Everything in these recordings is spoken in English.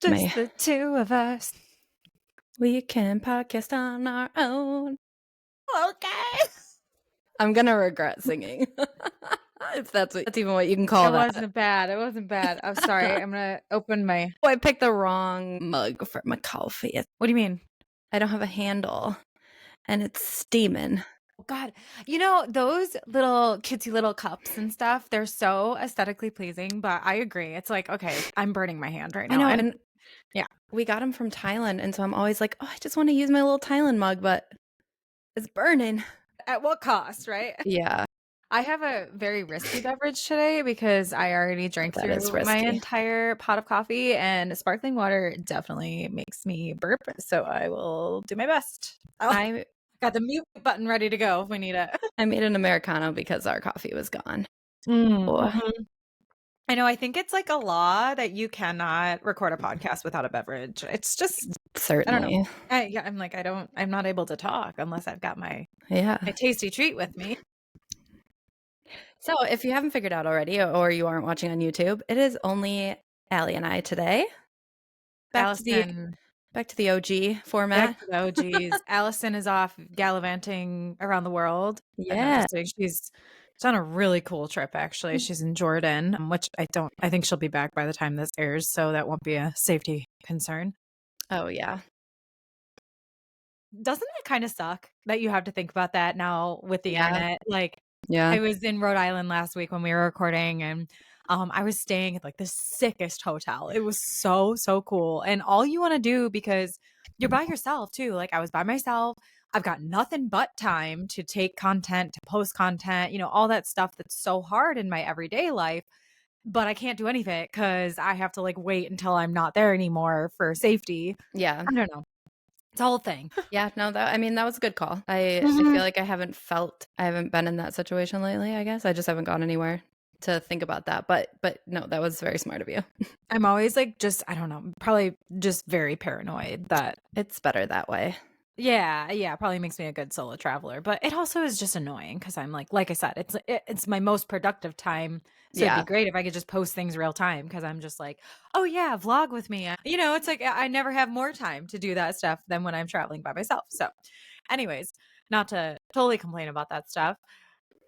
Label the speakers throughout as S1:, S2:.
S1: Just the two of us.
S2: We can podcast on our own.
S1: Okay.
S2: I'm gonna regret singing. If that's even what you can call that.
S1: It wasn't bad. It wasn't bad. I'm sorry. I'm gonna open my.
S2: Oh, I picked the wrong mug for my coffee.
S1: What do you mean?
S2: I don't have a handle, and it's steaming.
S1: Oh, God, you know those little cutesy little cups and stuff. They're so aesthetically pleasing. But I agree. It's like, okay, I'm burning my hand right now.
S2: I know, and yeah, we got them from Thailand, and so I'm always like, oh, I just want to use my little Thailand mug, but it's burning.
S1: At what cost, right?
S2: Yeah.
S1: I have a very risky beverage today because I already drank through my entire pot of coffee, and sparkling water definitely makes me burp. So I will do my best. I got the mute button ready to go if we need it.
S2: I made an Americano because our coffee was gone.
S1: Mm-hmm. I know. I think it's like a law that you cannot record a podcast without a beverage. It's just
S2: certainly.
S1: I don't know. I'm like, I'm not able to talk unless I've got my tasty treat with me.
S2: So if you haven't figured out already, or you aren't watching on YouTube, it is only Allie and I today.
S1: Allison,
S2: back to the OG format.
S1: Back to the OGs. Allison is off gallivanting around the world.
S2: Yeah.
S1: She's on a really cool trip, actually. She's in Jordan, which I think she'll be back by the time this airs, so that won't be a safety concern.
S2: Oh, yeah.
S1: Doesn't it kind of suck that you have to think about that now with the internet? Like, I was in Rhode Island last week when we were recording, and I was staying at like the sickest hotel. It was so, so cool. And all you want to do, because you're by yourself too. Like, I was by myself. I've got nothing but time to take content, to post content, you know, all that stuff that's so hard in my everyday life. But I can't do any of it because I have to like wait until I'm not there anymore for safety.
S2: Yeah.
S1: I don't know. It's a whole thing.
S2: Yeah, no, that was a good call. I feel like I haven't been in that situation lately, I guess. I just haven't gone anywhere to think about that. But no, that was very smart of you.
S1: I'm always like, I don't know, probably just very paranoid that
S2: it's better that way.
S1: Yeah, probably makes me a good solo traveler, but it also is just annoying because I'm like I said, it's my most productive time. So it'd be great if I could just post things real time, because I'm just like, oh yeah, vlog with me. You know, it's like I never have more time to do that stuff than when I'm traveling by myself. So anyways, not to totally complain about that stuff.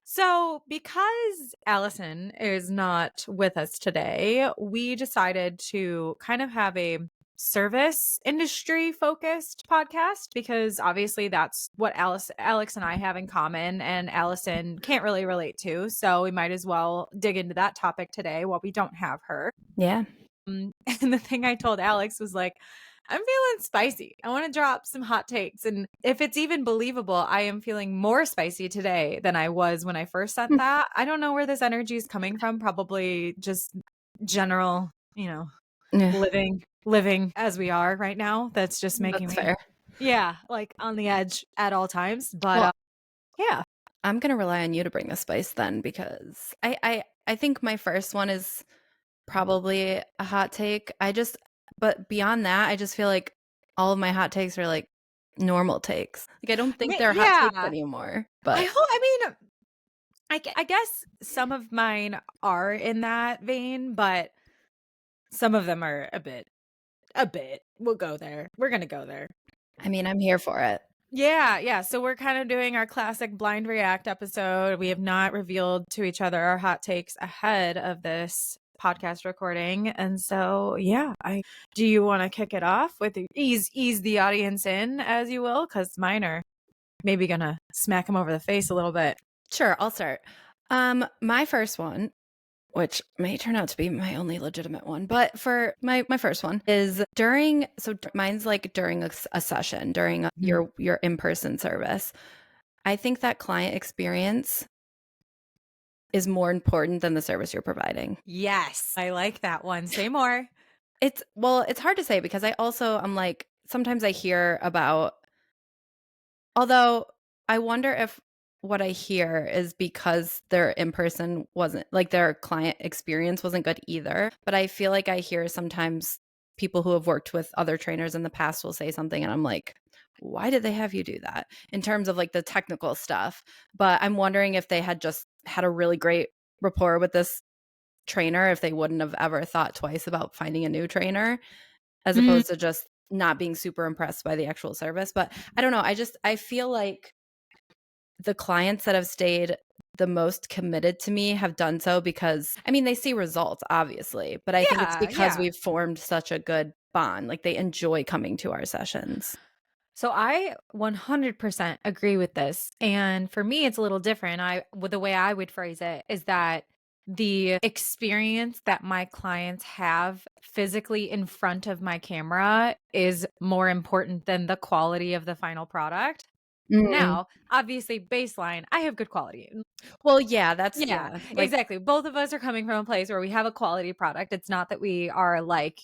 S1: So because Allison is not with us today, we decided to kind of have a service industry focused podcast, because obviously that's what Alex and I have in common, and Allison can't really relate to. So we might as well dig into that topic today while we don't have her.
S2: Yeah.
S1: And the thing I told Alex was like, I'm feeling spicy. I want to drop some hot takes. And if it's even believable, I am feeling more spicy today than I was when I first sent that. I don't know where this energy is coming from. Probably just general, you know, living as we are right now. That's just making me
S2: fair.
S1: Yeah, like on the edge at all times. But yeah.
S2: I'm going to rely on you to bring the spice then, because I think my first one is probably a hot take. But beyond that, I just feel like all of my hot takes are like normal takes. Like, I don't think they're hot takes anymore. But
S1: I guess some of mine are in that vein, but some of them are a bit. We'll go there. We're going to go there.
S2: I mean, I'm here for it.
S1: Yeah. So we're kind of doing our classic blind react episode. We have not revealed to each other our hot takes ahead of this podcast recording. And so, yeah, do you want to kick it off with ease the audience in, as you will? Because mine are maybe going to smack them over the face a little bit.
S2: Sure, I'll start. My first one, which may turn out to be my only legitimate one, but for my first one is mine's like during a session, during your in-person service. I think that client experience is more important than the service you're providing.
S1: Yes, I like that one. Say more.
S2: It's hard to say, because I'm like, sometimes I hear about, although I wonder if what I hear is because their in-person wasn't, like, their client experience wasn't good either. But I feel like I hear sometimes people who have worked with other trainers in the past will say something, and I'm like, why did they have you do that, in terms of like the technical stuff? But I'm wondering if they had just had a really great rapport with this trainer, if they wouldn't have ever thought twice about finding a new trainer. as opposed to just not being super impressed by the actual service. But I don't know. I feel like the clients that have stayed the most committed to me have done so because, I mean, they see results, obviously, but I think it's because we've formed such a good bond. Like they enjoy coming to our sessions.
S1: So I 100% agree with this. And for me, it's a little different. The way I would phrase it is that the experience that my clients have physically in front of my camera is more important than the quality of the final product. Now, obviously, baseline, I have good quality.
S2: Well, yeah,
S1: Yeah,
S2: like,
S1: exactly. Both of us are coming from a place where we have a quality product. It's not that we are like,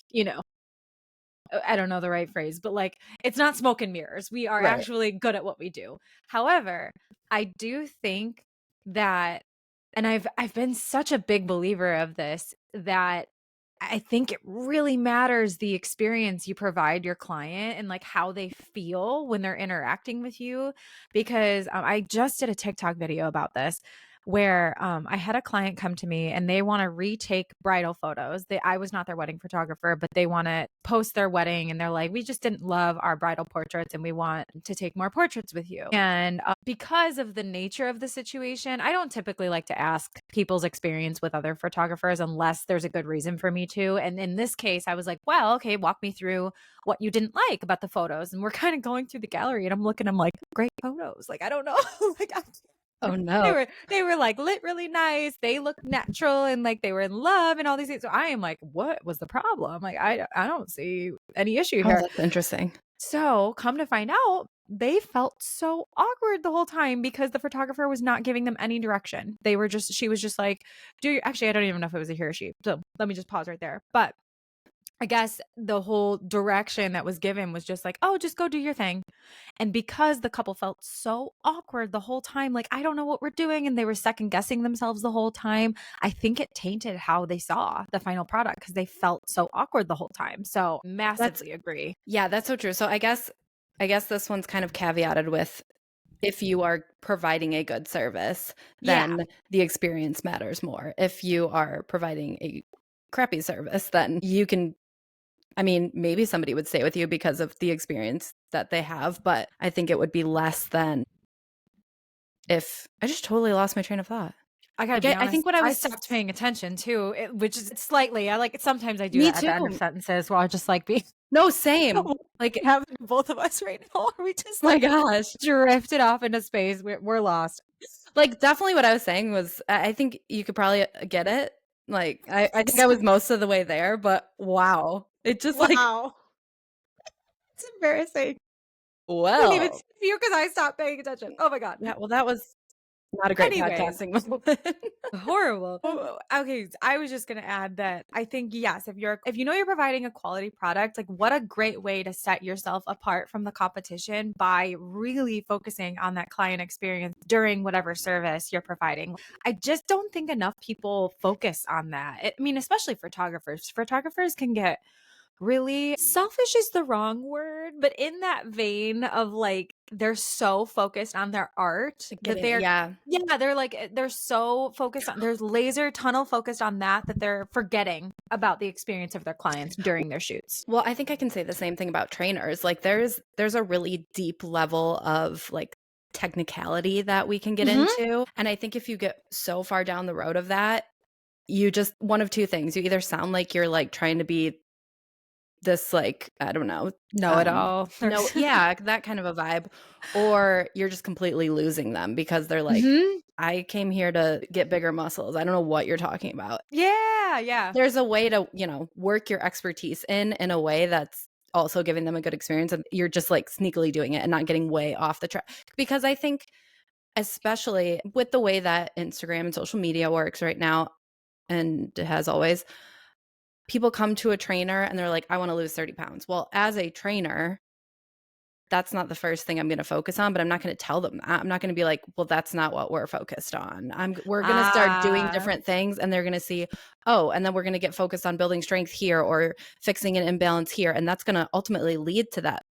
S1: I don't know the right phrase, but like it's not smoke and mirrors. We are
S2: right.
S1: actually good at what we do. However, I do think that, and I've been such a big believer of this, that I think it really matters the experience you provide your client and like how they feel when they're interacting with you. Because I just did a TikTok video about this where I had a client come to me and they want to retake bridal photos. I was not their wedding photographer, but they want to post their wedding and they're like, we just didn't love our bridal portraits and we want to take more portraits with you. And because of the nature of the situation, I don't typically like to ask people's experience with other photographers unless there's a good reason for me to. And in this case, I was like, well, okay, walk me through what you didn't like about the photos. And we're kind of going through the gallery and I'm like, great photos. Like, I don't know. Like,
S2: Oh no.
S1: they were like lit really nice. They looked natural and like they were in love and all these things. So I am like, what was the problem? Like, I don't see any issue
S2: Oh,
S1: here.
S2: that's interesting.
S1: So come to find out, they felt so awkward the whole time because the photographer was not giving them any direction. She was just like, actually, I don't even know if it was a he or she. So let me just pause right there. But I guess the whole direction that was given was just like, oh, just go do your thing. And because the couple felt so awkward the whole time, like, I don't know what we're doing, and they were second guessing themselves the whole time, I think it tainted how they saw the final product because they felt so awkward the whole time. So massively agree.
S2: Yeah, that's so true. So I guess this one's kind of caveated with if you are providing a good service, then the experience matters more. If you are providing a crappy service, then you can, I mean, maybe somebody would stay with you because of the experience that they have, but I think it would be less than if I just totally lost my train of thought.
S1: I gotta be honest.
S2: I think
S1: I stopped paying attention too, which is slightly. I like sometimes I do
S2: Me
S1: that at the end of
S2: too.
S1: sentences where I just like be
S2: No, same.
S1: like happening to both of us right now. We just
S2: My
S1: like
S2: gosh.
S1: drifted off into space. We're lost.
S2: Like definitely what I was saying was I think you could probably get it. Like I think I was most of the way there, but wow. It just like
S1: Wow. It's embarrassing. I didn't even
S2: well.
S1: see you because I stopped paying attention. Oh my God.
S2: Yeah, well that was not a great
S1: Anyways,
S2: podcasting moment.
S1: horrible. Okay, I was just gonna add that I think yes, if you know you're providing a quality product, like what a great way to set yourself apart from the competition by really focusing on that client experience during whatever service you're providing. I just don't think enough people focus on that. I mean, especially photographers. Photographers can get really selfish is the wrong word, but in that vein of like they're so focused on their art that they're like they're so focused on there's laser tunnel focused on that they're forgetting about the experience of their clients during their shoots.
S2: Well, I think I can say the same thing about trainers. Like there's a really deep level of like technicality that we can get into. And I think if you get so far down the road of that, you just one of two things. You either sound like you're like trying to be this like I don't know
S1: It all.
S2: no yeah that kind of a vibe, or you're just completely losing them because they're like I came here to get bigger muscles. I don't know what you're talking about.
S1: Yeah
S2: There's a way to work your expertise in a way that's also giving them a good experience, and you're just like sneakily doing it and not getting way off the track, because I think especially with the way that Instagram and social media works right now, and it has always, people come to a trainer and they're like, I want to lose 30 pounds. Well, as a trainer, that's not the first thing I'm going to focus on, but I'm not going to tell them that. I'm not going to be like, well, that's not what we're focused on. We're going to start doing different things, and they're going to see, oh, and then we're going to get focused on building strength here or fixing an imbalance here. And that's going to ultimately lead to that,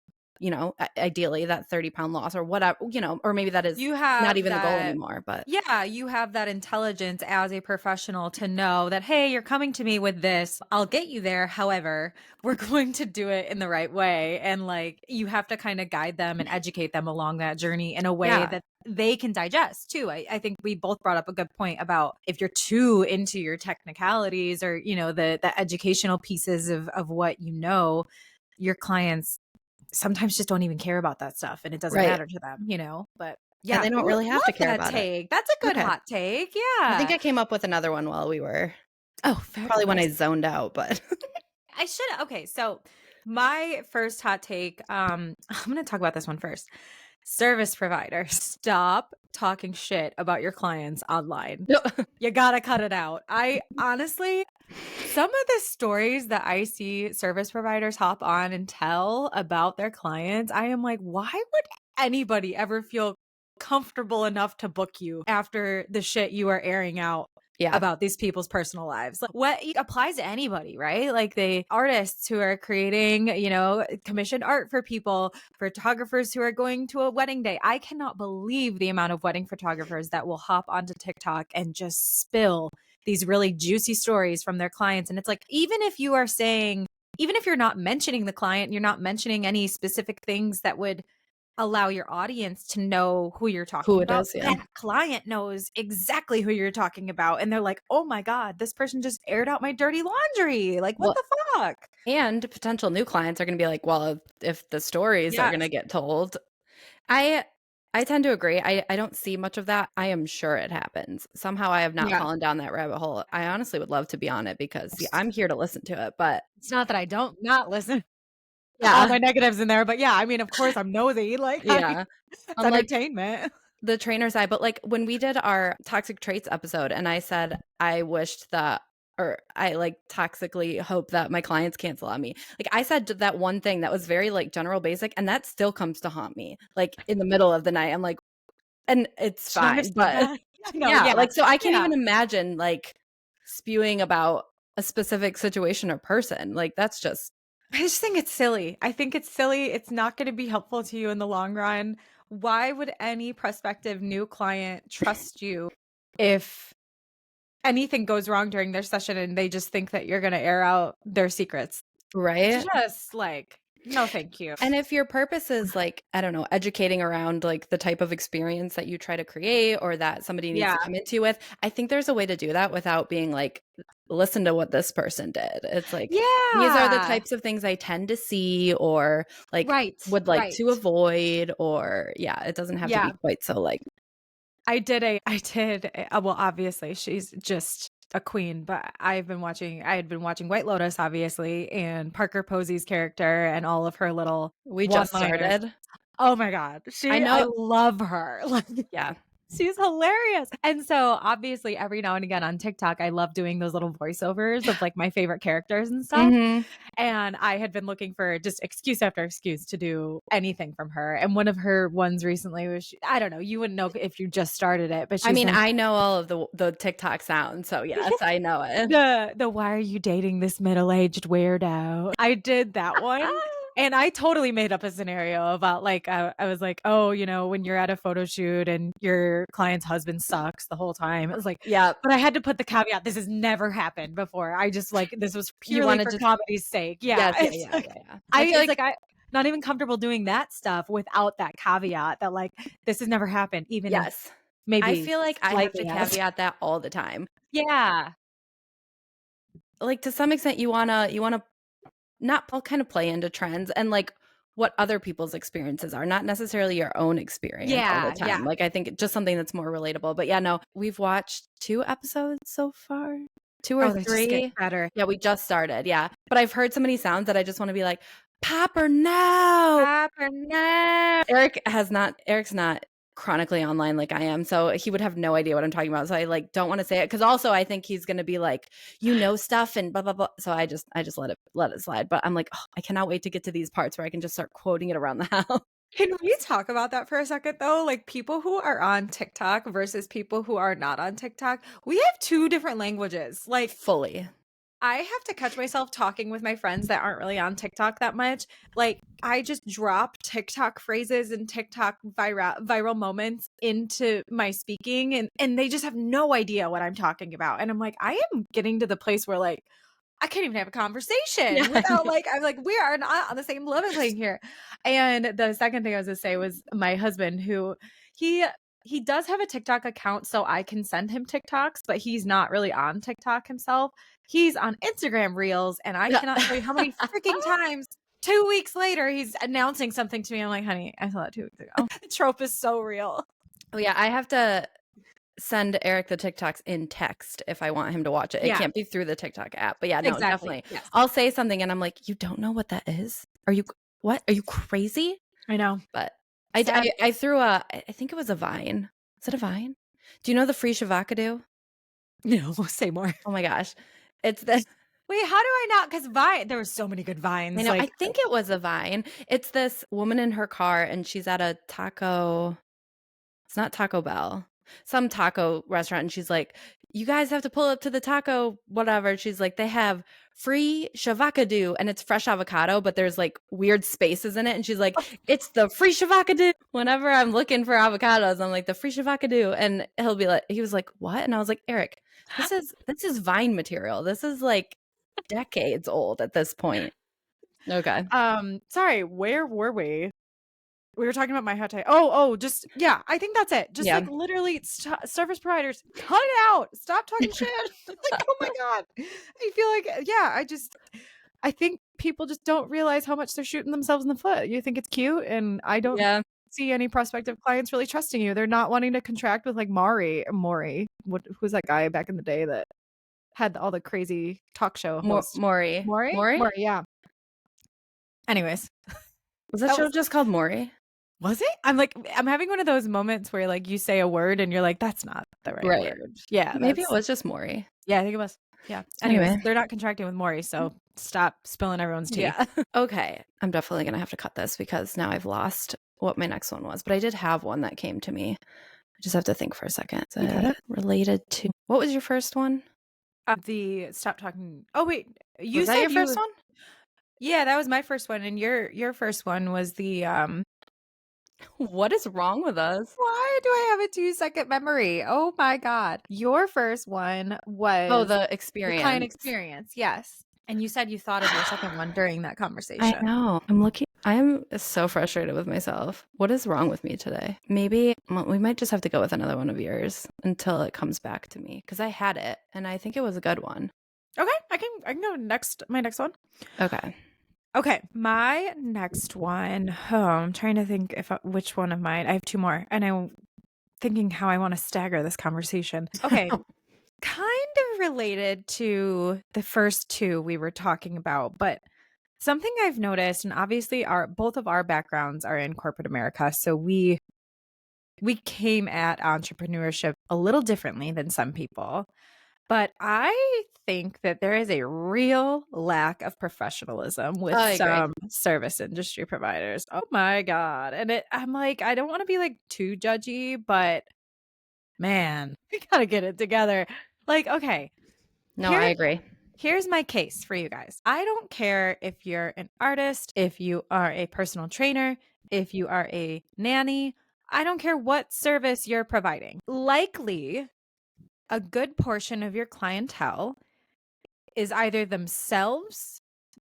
S2: ideally that 30-pound loss or whatever, or maybe that is
S1: You
S2: not
S1: have
S2: even the goal
S1: that.
S2: anymore, but
S1: Yeah, you have that intelligence as a professional to know that, hey, you're coming to me with this. I'll get you there. However, we're going to do it in the right way. And like, you have to kind of guide them and educate them along that journey in a way
S2: yeah,
S1: that they can digest too. I think we both brought up a good point about if you're too into your technicalities or, the educational pieces of what your clients sometimes just don't even care about that stuff and it doesn't
S2: right.
S1: matter to them, but
S2: And
S1: yeah,
S2: they don't
S1: ooh,
S2: really have to
S1: love
S2: care
S1: that
S2: about it.
S1: take. That's a good
S2: Okay.
S1: hot take.
S2: I think
S1: Yeah.
S2: I came up with another one while we were
S1: Oh, very
S2: probably when I
S1: nice.
S2: zoned out, but
S1: I should. Okay, so my first hot take. I'm going to talk about this one first. Service provider, stop talking shit about your clients online.
S2: no.
S1: You gotta cut it out. I honestly, some of the stories that I see service providers hop on and tell about their clients, I am like, why would anybody ever feel comfortable enough to book you after the shit you are airing out
S2: Yeah.
S1: about these people's personal lives? Like, what applies to anybody, right? Like the artists who are creating, commissioned art for people, photographers who are going to a wedding day. I cannot believe the amount of wedding photographers that will hop onto TikTok and just spill these really juicy stories from their clients. And it's like, even if you're not mentioning the client, you're not mentioning any specific things that would allow your audience to know who you're
S2: Who
S1: talking
S2: it
S1: about.
S2: is, yeah.
S1: That client knows exactly who you're talking about. And they're like, oh my God, this person just aired out my dirty laundry. Like, what
S2: Well,
S1: the fuck?
S2: and potential new clients are gonna be like, well, if the stories are gonna
S1: Yes.
S2: get told. I I tend to agree. I don't see much of that. I am sure it happens. Somehow I have not
S1: Yeah.
S2: fallen down that rabbit hole. I honestly would love to be on it because, yeah, I'm here to listen to it, but
S1: It's not that I don't not listen to all
S2: yeah.
S1: my negatives in there, but yeah, I mean, of course I'm nosy. Like,
S2: Yeah.
S1: it's
S2: I'm like
S1: entertainment.
S2: the trainer side, but, like, when we did our toxic traits episode and I said I wished that or I, like, toxically hope that my clients cancel on me. Like, I said that one thing that was very, like, general basic, and that still comes to haunt me, like, in the middle of the night. I'm like and it's
S1: Should I have
S2: fine,
S1: said
S2: but
S1: that? No,
S2: yeah,
S1: yeah.
S2: like, so I can't
S1: Yeah.
S2: even imagine, like, spewing about a specific situation or person. Like, that's just
S1: I just think it's silly. I think it's silly. It's not going to be helpful to you in the long run. Why would any prospective new client trust you if anything goes wrong during their session and they just think that you're going to air out their secrets?
S2: right?
S1: Just like, no, thank you.
S2: And if your purpose is like, I don't know, educating around like the type of experience that you try to create or that somebody needs
S1: Yeah.
S2: to come into with, I think there's a way to do that without being like, listen to what this person did. It's like, these are the
S1: Yeah.
S2: types of things I tend to see or like
S1: Right.
S2: would like
S1: Right.
S2: to avoid, or yeah, it doesn't have to
S1: Yeah.
S2: be quite so like,
S1: Well, obviously she's just a queen, but I had been watching White Lotus, obviously, and Parker Posey's character and all of her little
S2: we just
S1: one-liners.
S2: started.
S1: Oh my God.
S2: I
S1: I
S2: know.
S1: love her. Like,
S2: Yeah.
S1: she's hilarious. And so obviously every now and again on TikTok, I love doing those little voiceovers of like my favorite characters and stuff.
S2: Hmm.
S1: And I had been looking for just excuse after excuse to do anything from her. And one of her ones recently was, I don't know, you wouldn't know if you just started it, but
S2: I
S1: she's
S2: mean,
S1: like,
S2: I know all of the TikTok sounds, so yes, I know it.
S1: the why are you dating this middle-aged weirdo? I did that one. And I totally made up a scenario about like I was like, oh, when you're at a photo shoot and your client's husband sucks the whole time. It was like,
S2: Yeah.
S1: but I had to put the caveat, this has never happened before. I just like this was
S2: You
S1: purely
S2: wanna
S1: for
S2: just
S1: comedy's sake. Yeah.
S2: yes, yeah,
S1: It's
S2: yeah,
S1: like
S2: yeah, yeah.
S1: I
S2: I feel
S1: it's
S2: like
S1: like I not even comfortable doing that stuff without that caveat that like this has never happened, even if
S2: yes. I
S1: maybe
S2: feel like I have to
S1: slightly has.
S2: caveat that all the time.
S1: Yeah.
S2: Like, to some extent, you wanna not I'll kind of play into trends and, like, what other people's experiences are, not necessarily your own experience all the
S1: Yeah.
S2: time.
S1: Yeah.
S2: Like, I think just something that's more relatable. But, yeah, no, we've watched 2 episodes so far? 2 or
S1: Oh, they're just getting
S2: 3?
S1: better.
S2: Yeah, we just started, yeah. But I've heard so many sounds that I just wanna be like, "Popper, no!"
S1: Kaepernick.
S2: Eric's not chronically online like I am, so he would have no idea what I'm talking about. So I like don't want to say it because also I think he's gonna be like, stuff and blah blah blah. So I just let it slide. But I'm like, oh, I cannot wait to get to these parts where I can just start quoting it around the house.
S1: Can we talk about that for a second though? Like people who are on TikTok versus people who are not on TikTok. We have two different languages. Like
S2: Fully.
S1: I have to catch myself talking with my friends that aren't really on TikTok that much. Like, I just drop TikTok phrases and TikTok viral moments into my speaking, and they just have no idea what I'm talking about. And I'm like, I am getting to the place where like I can't even have a conversation
S2: Yeah.
S1: without like, I'm like, we are not on the same level playing here. And the second thing I was gonna say was my husband, who he he does have a TikTok account, so I can send him TikToks, but he's not really on TikTok himself. He's on Instagram Reels, and I
S2: Yeah.
S1: cannot tell you how many freaking times 2 weeks later he's announcing something to me. I'm like, honey, I saw that 2 weeks ago. The trope is so real.
S2: Oh yeah, I have to send Eric the TikToks in text if I want him to watch it. It
S1: Yeah,
S2: can't be through the TikTok app. But yeah, no,
S1: exactly.
S2: definitely.
S1: Yes.
S2: I'll say something and I'm like, "You don't know what that is? Are you what? Are you crazy?"
S1: I know.
S2: But
S1: Sad.
S2: I threw I think it was a Vine. Is it a Vine? Do you know the free Shavakadu?
S1: No, say more.
S2: Oh my gosh. It's this
S1: Wait, how do I not? Because there were so many good
S2: I
S1: vines.
S2: know, I
S1: Like,
S2: think it was a Vine. It's this woman in her car and she's at a taco. It's not Taco Bell. Some taco restaurant. And she's like, "You guys have to pull up to the taco, whatever." She's like, "They have free shavakadu." And it's fresh avocado, but there's like weird spaces in it. And she's like, "It's the free shavakadu." Whenever I'm looking for avocados, I'm like, "The free shavakadu." And he was like, "What?" And I was like, "Eric, this is Vine material. This is like decades old at this point." Okay.
S1: sorry, where were we? We were talking about my hot take. Oh, just yeah. I think that's it. Just
S2: Yeah.
S1: like literally, service providers, cut it out. Stop talking shit. Like, oh my god, I feel like I think people just don't realize how much they're shooting themselves in the foot. You think it's cute, and I don't
S2: Yeah.
S1: see any prospective clients really trusting you. They're not wanting to contract with like Maury. Who's that guy back in the day that had all the crazy talk show hosts?
S2: Maury. Maury?
S1: Maury, yeah. Anyways,
S2: Was that
S1: that
S2: show
S1: was
S2: just called Maury?
S1: Was it? I'm having one of those moments where like you say a word and you're like, that's not the right
S2: Right.
S1: word. Yeah,
S2: Maybe it was just Maury.
S1: yeah, I think it was. Yeah. Anyways,
S2: Anyway.
S1: they're not contracting with Maury, so stop spilling everyone's tea.
S2: Yeah. Okay. I'm definitely going to have to cut this because now I've lost what my next one was. But I did have one that came to me. I just have to think for a second.
S1: You got it?
S2: Related to what was your first one?
S1: The stop talking. Oh wait, you
S2: Was that
S1: said
S2: your first one?
S1: Yeah, that was my first one, and your first one was the
S2: What is wrong with us?
S1: Why do I have a 2-second memory? Oh my god. Your first one was
S2: the
S1: the client
S2: experience.
S1: experience. Yes. And you said you thought of your second one during that
S2: I
S1: conversation.
S2: know. I am so frustrated with myself. What is wrong with me today? Maybe we might just have to go with another one of yours until it comes back to me because I had it and I think it was a good one.
S1: Okay, I can go my next one.
S2: Okay,
S1: my next one. Oh, I'm trying to think which one of mine. I have two more, and I'm thinking how I want to stagger this conversation. Okay, kind of related to the first two we were talking about, but something I've noticed, and obviously both of our backgrounds are in corporate America, so we came at entrepreneurship a little differently than some people. But I think that there is a real lack of professionalism with
S2: I agree.
S1: some service industry providers. Oh my god. And I'm like, I don't want to be like too judgy, but man, we got to get it together. Like, okay.
S2: No, I agree.
S1: Here's my case for you guys. I don't care if you're an artist, if you are a personal trainer, if you are a nanny. I don't care what service you're providing. Likely, a good portion of your clientele is either themselves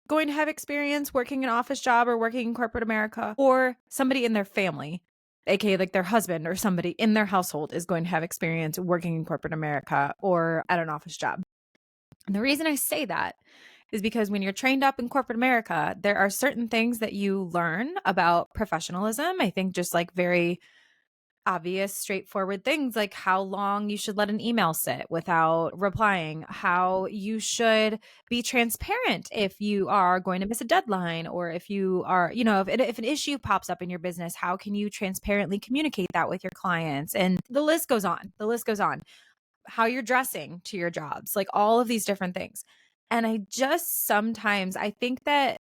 S1: going to have experience working an office job or working in corporate America, or somebody in their family, aka like their husband or somebody in their household is going to have experience working in corporate America or at an office job. And the reason I say that is because when you're trained up in corporate America, there are certain things that you learn about professionalism. I think just like very obvious, straightforward things like how long you should let an email sit without replying, how you should be transparent if you are going to miss a deadline, or if you are, if an issue pops up in your business, how can you transparently communicate that with your clients? And the list goes on. The list goes on. How you're dressing to your jobs, like all of these different things. And I just sometimes I think that,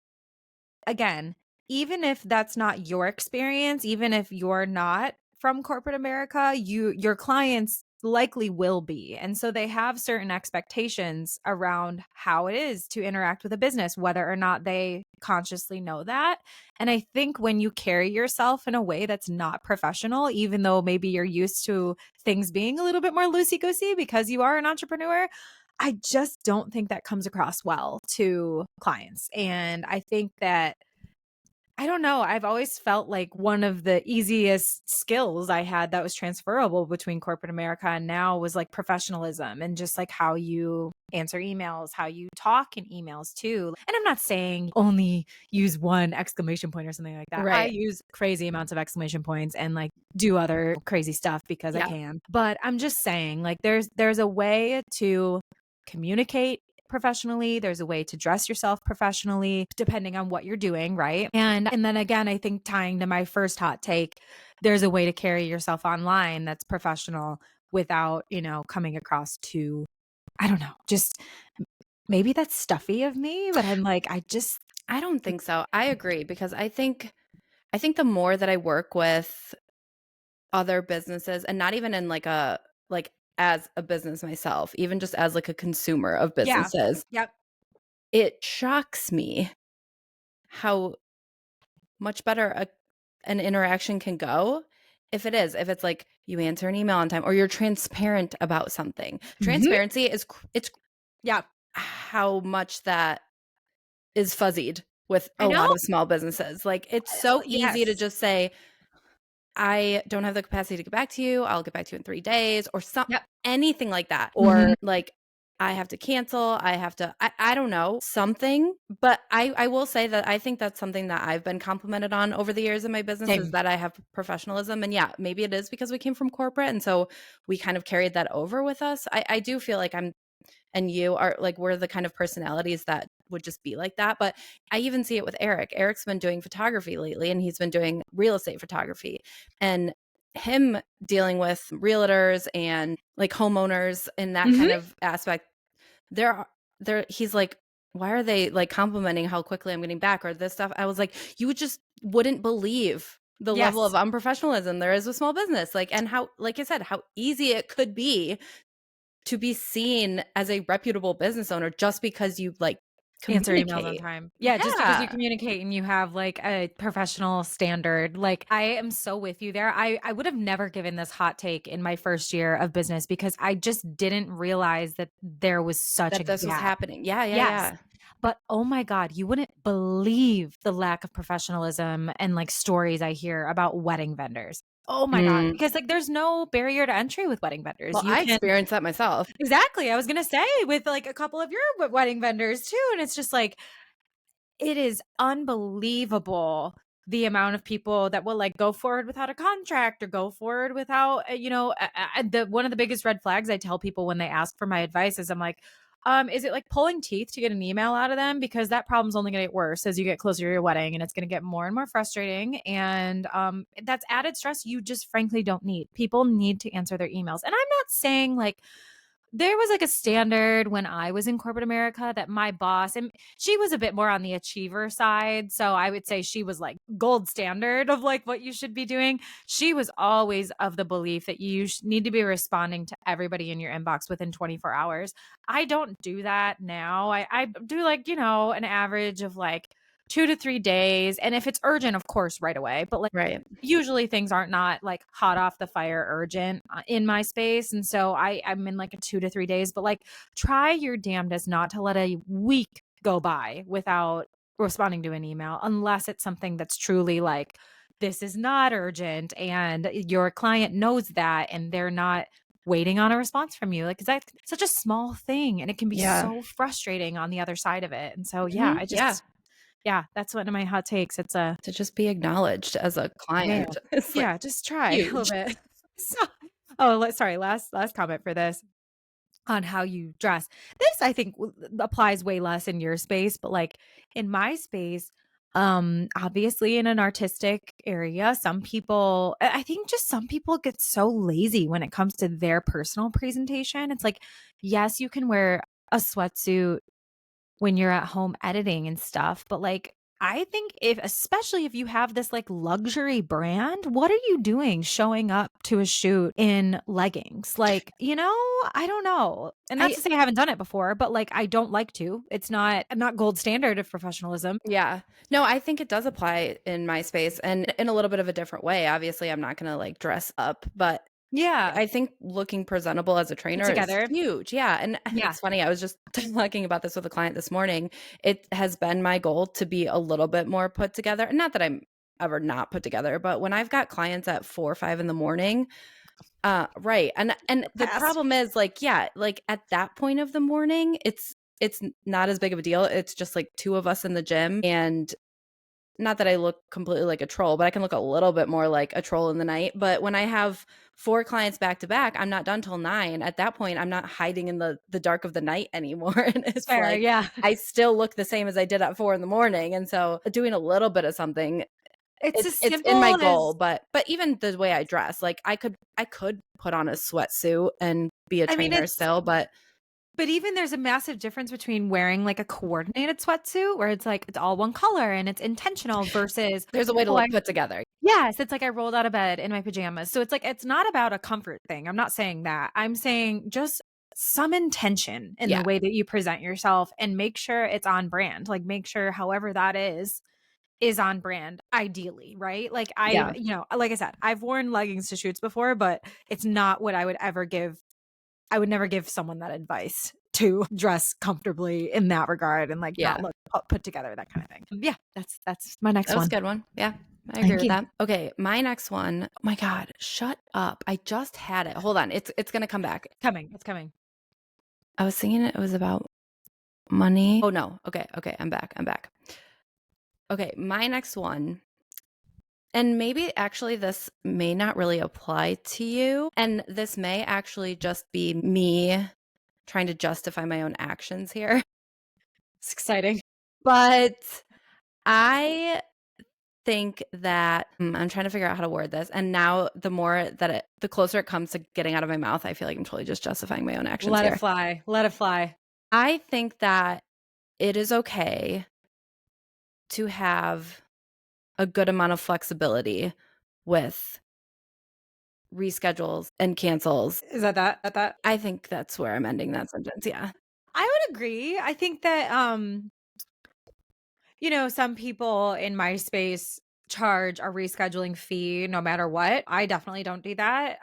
S1: again, even if that's not your experience, even if you're not from corporate America, your clients likely will be. And so they have certain expectations around how it is to interact with a business, whether or not they consciously know that. And I think when you carry yourself in a way that's not professional, even though maybe you're used to things being a little bit more loosey goosey because you are an entrepreneur, I just don't think that comes across well to clients. And I think that I don't know. I've always felt like one of the easiest skills I had that was transferable between corporate America and now was like professionalism and just like how you answer emails, how you talk in emails too. And I'm not saying only use one exclamation point or something like that. I
S2: Right.
S1: use crazy amounts of exclamation points and like do other crazy stuff because I
S2: Yeah.
S1: can. But I'm just saying like there's a way to communicate professionally. There's a way to dress yourself professionally depending on what you're doing, right? And then again, I think tying to my first hot take, there's a way to carry yourself online that's professional without, coming across too, I don't know, just maybe that's stuffy of me, but I'm like
S2: I don't think so. I agree because I think the more that I work with other businesses and not even in like as a business myself, even just as like a consumer of
S1: yeah.
S2: businesses,
S1: Yep.
S2: it shocks me how much better an interaction can go if it's like you answer an email on time or you're transparent about something.
S1: Mhm.
S2: Transparency it's
S1: Yeah.
S2: how much that is fuzzied with
S1: I
S2: a
S1: know.
S2: lot of small businesses. Like it's so easy to
S1: Yes.
S2: just say, I don't have the capacity to get back to you. I'll get back to you in 3 days or
S1: Yep.
S2: anything like that.
S1: Mhm.
S2: Or like, I have to cancel. I don't know, something. But I will say that I think that's something that I've been complimented on over the years in my business is
S1: Same.
S2: that I have professionalism. And yeah, maybe it is because we came from corporate. And so we kind of carried that over with us. I do feel like I'm and you are like we're the kind of personalities that would just be like that. But I even see it with Eric. Eric's been doing photography lately and he's been doing real estate photography. And him dealing with realtors and like homeowners in that
S1: Mhm.
S2: kind of aspect, there are there he's like, why are they like complimenting how quickly I'm getting back or this stuff? I was like, you would just wouldn't believe the level of
S1: Yes.
S2: unprofessionalism there is with small business. Like and how, like I said, how easy it could be to be seen as a reputable business owner just because you like
S1: Answer emails on
S2: communicate.
S1: time. Yeah, just because you
S2: Yeah.
S1: communicate and you have like a professional standard. Like I am so with you there. I would have never given this hot take in my first year of business because I just didn't realize that there was such a
S2: That this was
S1: gap.
S2: happening. Yeah, yeah,
S1: Yes.
S2: yeah.
S1: But oh my God, you wouldn't believe the lack of professionalism and like stories I hear about wedding vendors. Oh my God.
S2: Mm.
S1: Because like there's no barrier to entry with wedding vendors.
S2: Well,
S1: You
S2: I
S1: can
S2: experienced that myself.
S1: exactly. I was gonna say with like a couple of your wedding vendors too. And it's just like it is unbelievable the amount of people that will like go forward without a contract or go forward without, the one of the biggest red flags I tell people when they ask for my advice is I'm like, is it like pulling teeth to get an email out of them? Because that problem's only going to get worse as you get closer to your wedding and it's going to get more and more frustrating. And that's added stress you just frankly don't need. People need to answer their emails. And I'm not saying like, there was like a standard when I was in corporate America that my boss, and she was a bit more on the achiever side. So I would say she was like gold standard of like what you should be doing. She was always of the belief that you need to be responding to everybody in your inbox within 24 hours. I don't do that now. I do like, an average of like 2 to 3 days. And if it's urgent, of course, right away. But like,
S2: Right.
S1: usually things aren't not like hot off the fire urgent in my space. And so I'm in like a 2 to 3 days, but like try your damnedest not to let a week go by without responding to an email unless it's something that's truly like, this is not urgent and your client knows that and they're not waiting on a response from you. Like, 'cause that's such a small thing and it can be
S2: Yeah.
S1: so frustrating on the other side of it. And so, yeah,
S2: Mhm. Yeah.
S1: yeah, that's one of my hot takes. It's a,
S2: To just be acknowledged as a
S1: yeah.
S2: client is like
S1: Yeah, just try a little
S2: huge.
S1: bit. So oh, sorry, last comment for this on how you dress. This I think applies way less in your space, but like in my space, obviously in an artistic area, some people I think just some people get so lazy when it comes to their personal presentation. It's like, yes, you can wear a sweatsuit when you're at home editing and stuff, but like I think especially if you have this like luxury brand, what are you doing showing up to a shoot in leggings? Like, I don't know. And not
S2: I
S1: to say I haven't done it before, but like I don't like to. It's not gold standard of professionalism.
S2: Yeah. No, I think it does apply in my space and in a little bit of a different way. Obviously, I'm not going to like dress up, but
S1: Yeah.
S2: I think looking presentable as a
S1: Put
S2: trainer is
S1: together.
S2: huge. Yeah. And
S1: Yeah.
S2: it's funny. I was just talking about this with a client this morning. It has been my goal to be a little bit more put together. And not that I'm ever not put together, but when I've got clients at 4 or 5 in the morning, right. And the
S1: Pass.
S2: problem is like, yeah, like at that point of the morning, it's not as big of a deal. It's just like two of us in the gym, and not that I look completely like a troll, but I can look a little bit more like a troll in the night. But when I have 4 clients back to back, I'm not done till 9. At that point, I'm not hiding in the dark of the night anymore. And
S1: It's
S2: it's
S1: fair.
S2: like
S1: Yeah.
S2: I still look the same as I did at 4 in the morning. And so doing a little bit of something,
S1: It's as
S2: it's in my
S1: simple
S2: goal.
S1: as,
S2: But even the way I dress, like I could put on a sweatsuit and be a
S1: I mean,
S2: trainer still, but
S1: but even there's a massive difference between wearing like a coordinated sweatsuit where it's like it's all one color and it's intentional versus,
S2: there's a way to
S1: oh,
S2: look put together.
S1: yes, it's like I rolled out of bed in my pajamas. So it's like it's not about a comfort thing. I'm not saying that. I'm saying just some intention in the
S2: Yeah.
S1: way that you present yourself and make sure it's on brand. Like make sure however that is on brand ideally, right? Like
S2: Yeah.
S1: like I said, I've worn leggings to shoots before, but it's not what I would ever give. I would never give someone that advice to dress comfortably in that regard and like not
S2: Yeah.
S1: look put together, that kind of thing. Yeah, that's my next
S2: That was a
S1: one.
S2: good one. Yeah, I agree
S1: Thank
S2: with
S1: you.
S2: that. Okay, my next one. Oh my God, shut up. I just had it. Hold on. It's gonna come back.
S1: Coming. It's coming.
S2: I was thinking it was about money. Oh no. Okay, okay, I'm back. I'm back. Okay, my next one. And maybe actually this may not really apply to you. And this may actually just be me trying to justify my own actions here.
S1: It's exciting.
S2: But I think that I'm trying to figure out how to word this. And now the closer it comes to getting out of my mouth, I feel like I'm totally just justifying my own actions
S1: Let it
S2: here.
S1: fly. Let it fly.
S2: I think that it is okay to have a good amount of flexibility with reschedules and cancels.
S1: Is that?
S2: I think that's where I'm ending that sentence. Yeah.
S1: I would agree. I think that some people in my space charge a rescheduling fee no matter what. I definitely don't do that.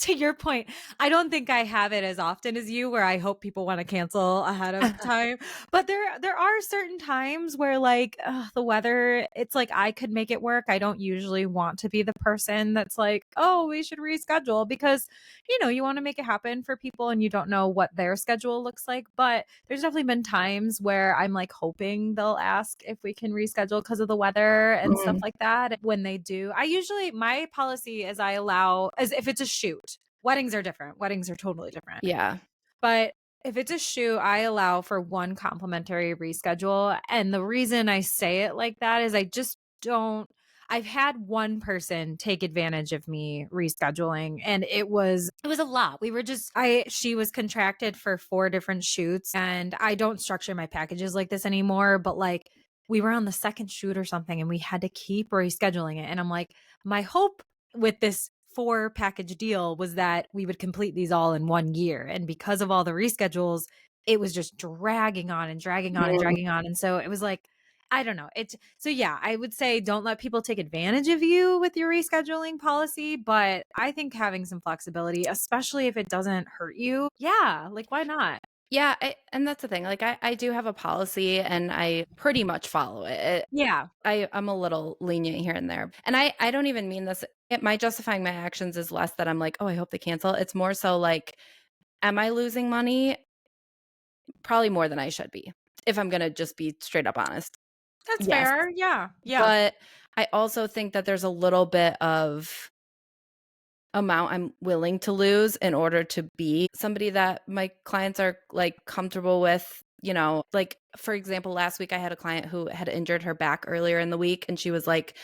S1: To your point, I don't think I have it as often as you where I hope people want to cancel ahead of time. But there are certain times where like the weather, it's like I could make it work. I don't usually want to be the person that's like, "Oh, we should reschedule," because you want to make it happen for people and you don't know what their schedule looks like. But there's definitely been times where I'm like hoping they'll ask if we can reschedule because of the weather and stuff
S2: Mm,
S1: like that. When they do, my policy is I allow, as if it's a shoot. Weddings are different. Weddings are totally different.
S2: yeah.
S1: But if it's a shoot, I allow for one complimentary reschedule. And the reason I say it like that is I just don't. I've had one person take advantage of me rescheduling and it was a lot. We were just I she was contracted for 4 different shoots and I don't structure my packages like this anymore, but like we were on the second shoot or something and we had to keep rescheduling it and I'm like my hope with this 4 package deal was that we would complete these all in 1 year. And because of all the reschedules, it was just dragging on and dragging on and
S2: Mm,
S1: dragging on. And so it was like, I don't know. So yeah, I would say don't let people take advantage of you with your rescheduling policy, but I think having some flexibility, especially if it doesn't hurt you, yeah, like why not?
S2: yeah. And that's the thing. Like I do have a policy and I pretty much follow it.
S1: Yeah.
S2: I'm a little lenient here and there. And I don't even mean this. My justifying my actions is less that I'm like, oh, I hope they cancel. It's more so like, am I losing money? Probably more than I should be, if I'm gonna just be straight up honest.
S1: That's
S2: Yes.
S1: fair. Yeah. Yeah.
S2: But I also think that there's a little bit of amount I'm willing to lose in order to be somebody that my clients are like comfortable with. Like for example, last week I had a client who had injured her back earlier in the week and she was like,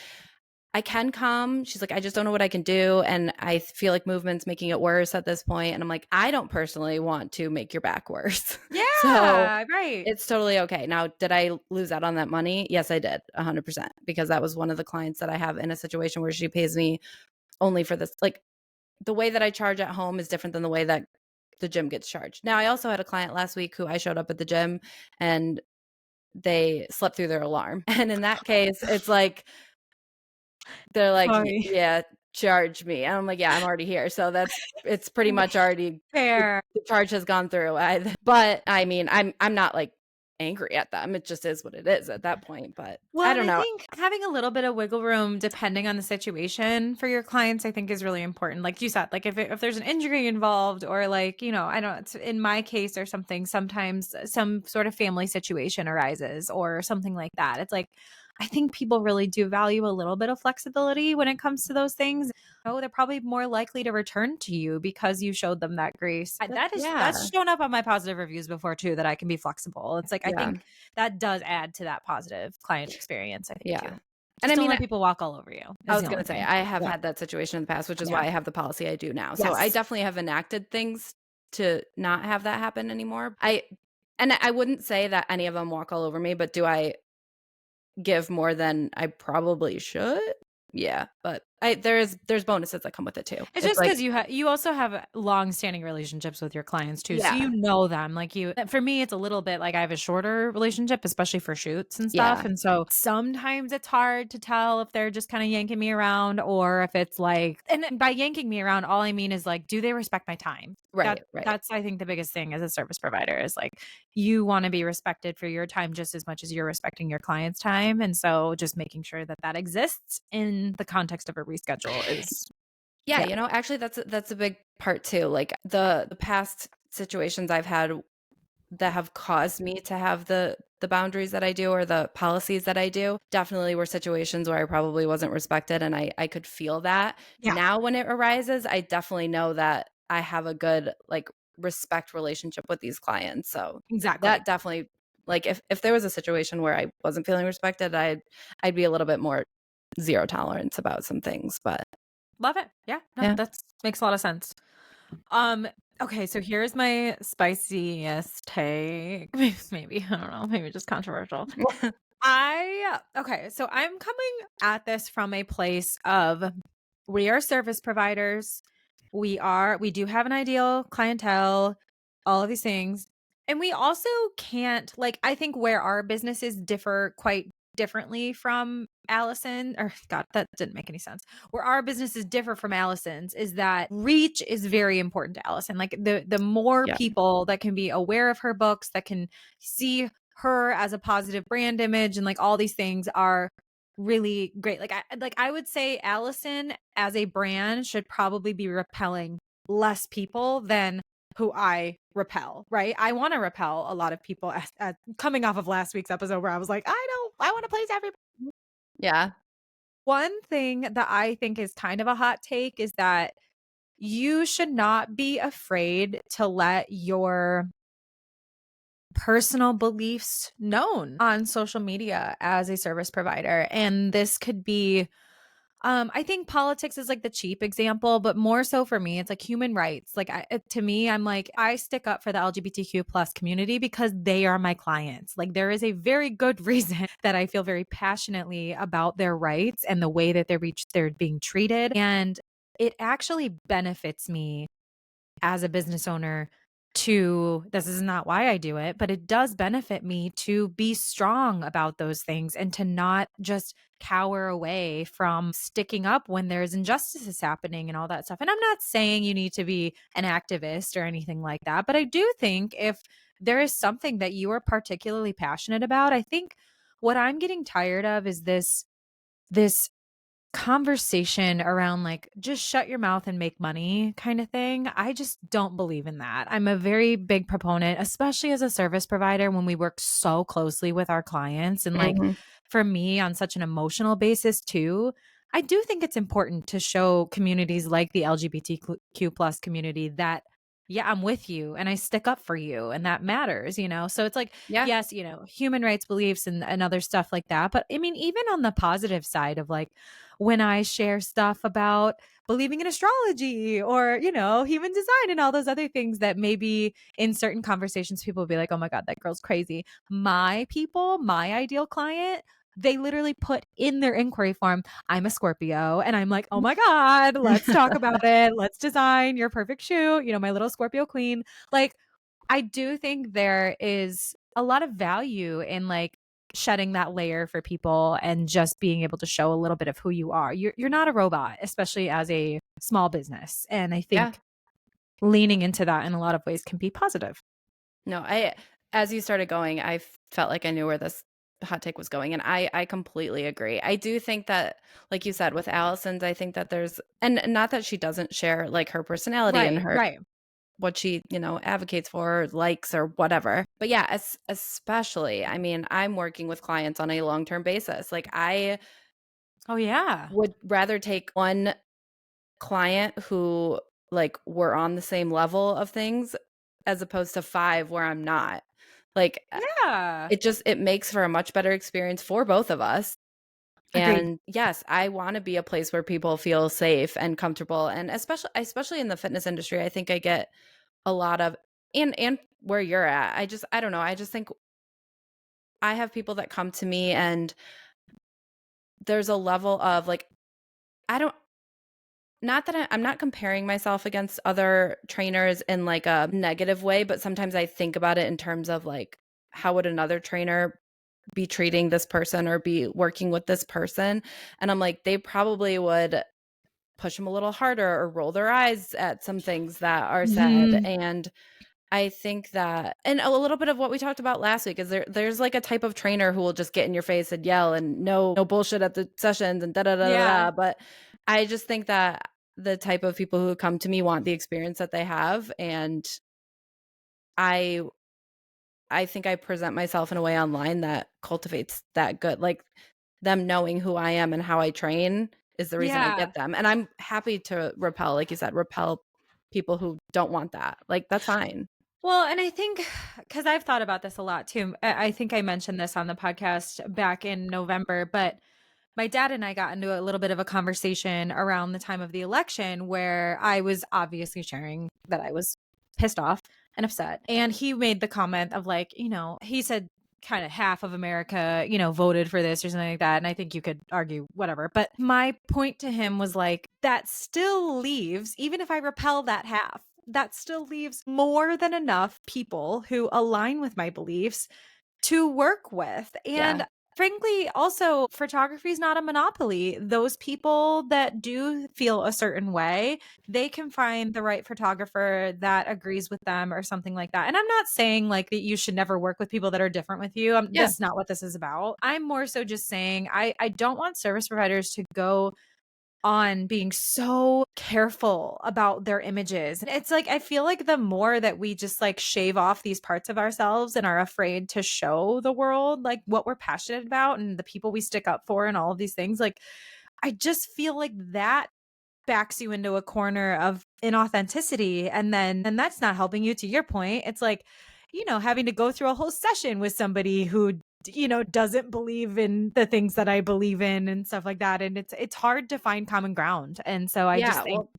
S2: I can come. She's like, I just don't know what I can do. And I feel like movement's making it worse at this point. And I'm like, I don't personally want to make your back worse. So
S1: Yeah, right.
S2: it's totally okay. Now, did I lose out on that money? Yes, I did 100%, because that was one of the clients that I have in a situation where she pays me only for this. Like, the way that I charge at home is different than the way that the gym gets charged. Now, I also had a client last week who I showed up at the gym and they slept through their alarm. And in that case, it's like, they're like,
S1: Funny.
S2: yeah, charge me. And I'm like, yeah, I'm already here. So it's pretty much already,
S1: Fair.
S2: the charge has gone through. But I mean, I'm not like angry at them. It just is what it is at that point. But
S1: Well,
S2: I
S1: and
S2: don't
S1: I
S2: know.
S1: think having a little bit of wiggle room depending on the situation for your clients, I think is really important. Like you said, like if there's an injury involved or like, I don't it's in my case or something, sometimes some sort of family situation arises or something like that. It's like I think people really do value a little bit of flexibility when it comes to those things. They're probably more likely to return to you because you showed them that grace. That's
S2: Yeah.
S1: shown up on my positive reviews before too, that I can be flexible. It's like I
S2: Yeah.
S1: think that does add to that positive client experience, I think,
S2: Yeah.
S1: too.
S2: And
S1: Just
S2: I
S1: don't
S2: mean,
S1: let people walk all over you
S2: I
S1: is
S2: was
S1: the
S2: going
S1: only
S2: to say,
S1: thing.
S2: I have
S1: Yeah.
S2: had that situation in the past, which is
S1: Yeah.
S2: why I have the policy I do now. So I
S1: Yes.
S2: definitely have enacted things to not have that happen anymore. And I wouldn't say that any of them walk all over me, but do I give more than I probably should? Yeah, but there's bonuses that come with it too.
S1: It's
S2: It's
S1: just
S2: like,
S1: because you also have long-standing relationships with your clients too, so
S2: yeah,
S1: you know them. Like for me, it's a little bit like I have a shorter relationship, especially for shoots and stuff.
S2: yeah,
S1: And so sometimes it's hard to tell if they're just kind of yanking me around or if it's like, and by yanking me around, all I mean is like, do they respect my time?
S2: right, right.
S1: That's I think the biggest thing as a service provider is like you want to be respected for your time just as much as you're respecting your client's time. And so just making sure that that exists in the context of a reschedule is
S2: Yeah,
S1: yeah.
S2: actually that's a big part too. Like the past situations I've had that have caused me to have the boundaries that I do or the policies that I do definitely were situations where I probably wasn't respected, and I could feel that.
S1: Yeah,
S2: Now when it arises, I definitely know that I have a good like respect relationship with these clients. So
S1: exactly.
S2: that definitely, like, if there was a situation where I wasn't feeling respected, I'd be a little bit more zero tolerance about some things. But
S1: Love it. Yeah, no,
S2: yeah.
S1: that makes a lot of sense. Um, okay, so here's my spiciest take. Maybe, I don't know, maybe just controversial. Okay, so I'm coming at this from a place of we are service providers. We do have an ideal clientele, all of these things. And we also can't like I think where our businesses differ quite differently from Allison or God, that didn't make any sense. Where our businesses differ from Allison's is that reach is very important to Allison. Like the more
S2: Yeah.
S1: people that can be aware of her books, that can see her as a positive brand image and like all these things are really great. Like I would say Allison as a brand should probably be repelling less people than who I repel, right? I want to repel a lot of people coming off of last week's episode where I was like, I want to please everybody.
S2: Yeah.
S1: One thing that I think is kind of a hot take is that you should not be afraid to let your personal beliefs known on social media as a service provider. And this could be I think politics is like the cheap example, but more so for me, it's like human rights. To me, I'm like, I stick up for the LGBTQ plus community because they are my clients. Like there is a very good reason that I feel very passionately about their rights and the way that they're being treated. And it actually benefits me as a business owner this is not why I do it, but it does benefit me to be strong about those things and to not just cower away from sticking up when there's injustices happening and all that stuff. And I'm not saying you need to be an activist or anything like that, but I do think if there is something that you are particularly passionate about, I think what I'm getting tired of is this conversation around like just shut your mouth and make money kind of thing. I just don't believe in that. I'm a very big proponent, especially as a service provider when we work so closely with our clients and like
S2: Mhm.
S1: for me on such an emotional basis too. I do think it's important to show communities like the LGBTQ plus community that yeah, I'm with you and I stick up for you and that matters, you know? So it's like,
S2: Yeah.
S1: yes, you know, human rights beliefs and other stuff like that. But I mean, even on the positive side of like when I share stuff about believing in astrology or, you know, human design and all those other things that maybe in certain conversations people will be like, oh my God, that girl's crazy. My people, my ideal client, they literally put in their inquiry form, I'm a Scorpio. And I'm like, oh my God, let's talk about it. Let's design your perfect shoe. You know, my little Scorpio queen. Like, I do think there is a lot of value in like shedding that layer for people and just being able to show a little bit of who you are. You're not a robot, especially as a small business. And I
S2: Yeah.
S1: think leaning into that in a lot of ways can be positive.
S2: No, as you started going, I felt like I knew where this hot take was going, and I completely agree. I do think that, like you said, with Allison's, I think that there's, and not that she doesn't share like her personality and
S1: Right,
S2: her
S1: right.
S2: what she, advocates for, or likes, or whatever. But yeah, especially, I mean, I'm working with clients on a long-term basis. Like, I
S1: Oh yeah.
S2: would rather take one client who, like, we're on the same level of things as opposed to 5 where I'm not. Like,
S1: Yeah.
S2: it makes for a much better experience for both of us.
S1: Agreed.
S2: And yes, I wanna be a place where people feel safe and comfortable, and especially in the fitness industry, I think I get a lot of, and where you're at, I don't know, I just think I have people that come to me, and there's a level of, like, I don't, not that I'm not comparing myself against other trainers in, like, a negative way, but sometimes I think about it in terms of, like, how would another trainer be treating this person or be working with this person? And I'm like, they probably would push them a little harder or roll their eyes at some things that are said.
S1: Mhm.
S2: And I think that, and a little bit of what we talked about last week is there's like a type of trainer who will just get in your face and yell and no bullshit at the sessions and da da da da
S1: Yeah.
S2: da. But I just think that the type of people who come to me want the experience that they have. And I I think I present myself in a way online that cultivates that good, like, them knowing who I am and how I train is the reason I
S1: Yeah.
S2: get them, and I'm happy to repel, like you said, repel people who don't want that, like, that's fine.
S1: Well, and I think because I've thought about this a lot too. I think I mentioned this on the podcast back in November, but my dad and I got into a little bit of a conversation around the time of the election where I was obviously sharing that I was pissed off and upset. And he made the comment of like, you know, he said kind of half of America, you know, voted for this or something like that. And I think you could argue whatever. But my point to him was like, that still leaves, even if I repel that half, that still leaves more than enough people who align with my beliefs to work with.
S2: Yeah,
S1: And frankly, also, photography is not a monopoly. Those people that do feel a certain way, they can find the right photographer that agrees with them or something like that. And I'm not saying like that you should never work with people that are different with you.
S2: yeah,
S1: This is not what this is about. I'm more so just saying I don't want service providers to go on being so careful about their images. It's like I feel like the more that we just like shave off these parts of ourselves and are afraid to show the world like what we're passionate about and the people we stick up for and all of these things, like I just feel like that backs you into a corner of inauthenticity and that's not helping you. To your point, it's like, you know, having to go through a whole session with somebody who, you know, doesn't believe in the things that I believe in and stuff like that, and it's hard to find common ground. And so I just
S2: yeah,
S1: think,
S2: well,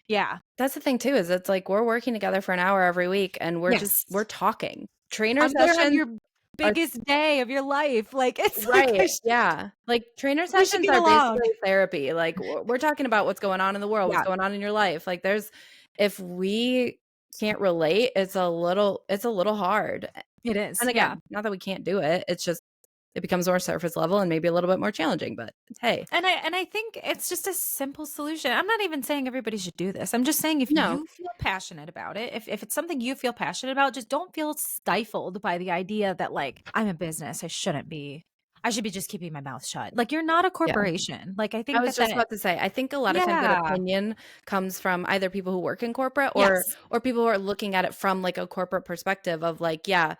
S1: yeah.
S2: that's the thing too, is it's like we're working together for an hour every week, and
S1: Yes.
S2: we're talking. Trainer
S1: I'm there on
S2: sessions
S1: your
S2: are
S1: biggest day of your life. Like it's like
S2: right, yeah. Like, trainer
S1: we should
S2: sessions
S1: get
S2: are
S1: along.
S2: basically therapy, like, we're talking about what's going on in the world, what's
S1: Yeah,
S2: going on in your life, like, if we can't relate, it's a little hard,
S1: it is.
S2: and
S1: Yeah.
S2: again, not that we can't do it, it's just it becomes more surface level and maybe a little bit more challenging, but hey.
S1: And I think it's just a simple solution. I'm not even saying everybody should do this. I'm just saying if
S2: No.
S1: you feel passionate about it, if it's something you feel passionate about, just don't feel stifled by the idea that like I'm a business, I shouldn't be. I should be just keeping my mouth shut. Like you're not a
S2: Yeah.
S1: corporation. Like I
S2: I
S1: think
S2: was just
S1: that
S2: about to say, I think a lot of times that
S1: yeah.
S2: opinion comes from either people who work in corporate,
S1: Yes.
S2: or people who are looking at it from, like, a corporate perspective of, like, yeah,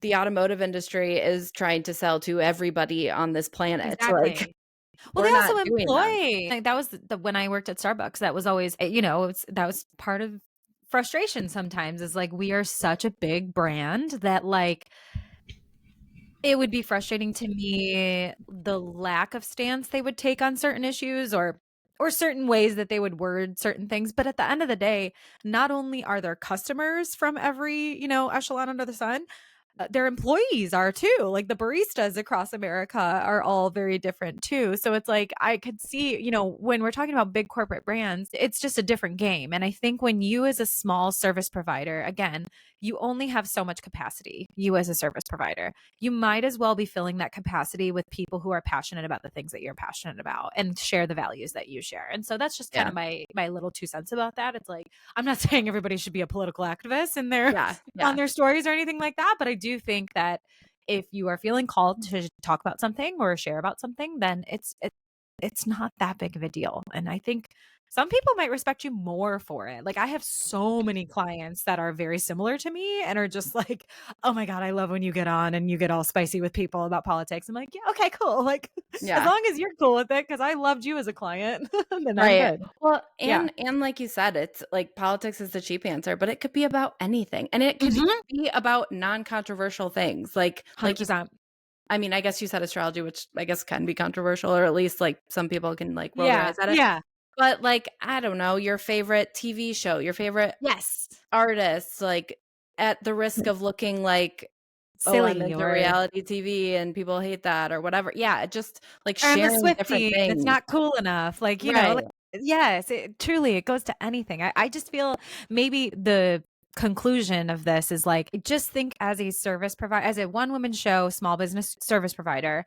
S2: the automotive industry is trying to sell to everybody on this planet, like,
S1: Exactly. Well, they
S2: we're not
S1: also
S2: doing that.
S1: employ like, that was the when I worked at Starbucks, that was always, you know, that was part of frustration sometimes is like, we are such a big brand that like, it would be frustrating to me the lack of stance they would take on certain issues or certain ways that they would word certain things. But at the end of the day, not only are there customers from every, echelon under the sun, their employees are too. Like the baristas across America are all very different too. So it's like I could see, when we're talking about big corporate brands, it's just a different game. And I think when you as a small service provider, again, you only have so much capacity, you as a service provider. You might as well be filling that capacity with people who are passionate about the things that you're passionate about and share the values that you share. And so that's just kind
S2: Yeah.
S1: of my little 2 cents about that. It's like, I'm not saying everybody should be a political activist in their on their stories or anything like that, but I do think that if you are feeling called to talk about something or share about something, then it's not that big of a deal. And I think some people might respect you more for it. Like I have so many clients that are very similar to me and are just like, "Oh my God, I love when you get on and you get all spicy with people about politics." I'm like, "Yeah, okay, cool." Like as long as you're cool with it, because I loved you as a client, then I'm good.
S2: Well,
S1: Yeah.
S2: and like you said, it's like politics is the cheap answer, but it could be about anything. And it could be about non-controversial things. Like
S1: 100%.
S2: I mean, I guess you said astrology, which I guess can be controversial, or at least like some people can like roll their
S1: Yeah.
S2: eyes at it.
S1: Yeah.
S2: But like, I don't know, your favorite TV show, your favorite
S1: Yes.
S2: artist, like at the risk of looking like, oh, I'm
S1: Silly
S2: into
S1: or
S2: reality TV and people hate that or whatever. Yeah, it just like
S1: I'm a
S2: sharing different
S1: Swiftie and it's
S2: things.
S1: not cool enough. Like,
S2: Right.
S1: like yes, it truly it goes to anything. I just feel maybe the conclusion of this is like just think as a service provider, as a one woman show, small business service provider,